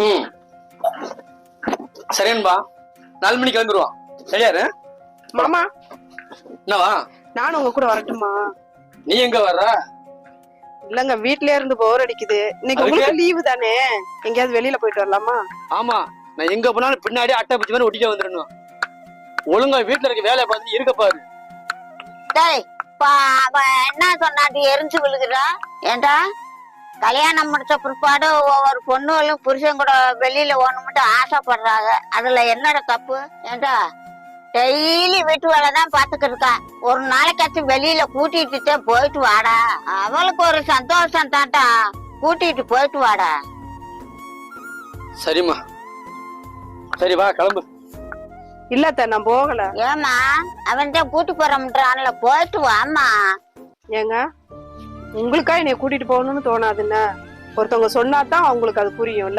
ம் சரின்பா, 4 மணிக்கு கிளம்பிடுவான். சரியாரு மாமா. என்னவா? நானும் உங்க கூட வரட்டுமா? நீ எங்க வர்ற? இல்லங்க, வீட்லயே இருந்து போர் அடிக்குது. இன்னைக்கு உங்களுக்கு லீவு தானே, எங்கேயாவது வெளியில போயிட்டு வரலாமா? ஆமா, நான் எங்க போனாலும் பின்னாடி அட்டை பிடிச்ச மாதிரி ஒட்டிக்க வந்துடணும். ஒழுங்கா வீட்டுல இருக்க வேலையை பார்த்து இருக்க பாரு. என்ன சொன்னாட்டி எரிஞ்சு விழுகுறா? ஏண்டா கல்யாணம் முடிச்ச பிற்பாடு ஒவ்வொரு பொண்ணுகளும் புருஷன் கூட வெளியில ஓடணும்ட்டு ஆசைப்படுறாங்க. அதுல என்னடா தப்பு? ஏண்டா டெய்லி வீட்டு வேலைதான் பாத்துக்கிட்டு இருக்கா, ஒரு நாளைக்காச்சும் வெளியில கூட்டிட்டு போயிட்டு வாடா. அவளுக்கு ஒரு சந்தோஷம் தான்டா, கூட்டிட்டு போயிட்டு வாடா. சரிம்மா, சரி வா கிளம்பு. இல்லத்த நான் போகல. ஏமா அவன் தான் கூட்டி போறோம்ன்றான்ல, போயிட்டு வாமா. ஏங்க, உங்களுக்கா என்னைய கூட்டிட்டு போகணும்னு தோணாதுன்னா ஒருத்தவங்க சொன்னாதான் அவங்களுக்கு அது புரியும் இல்ல?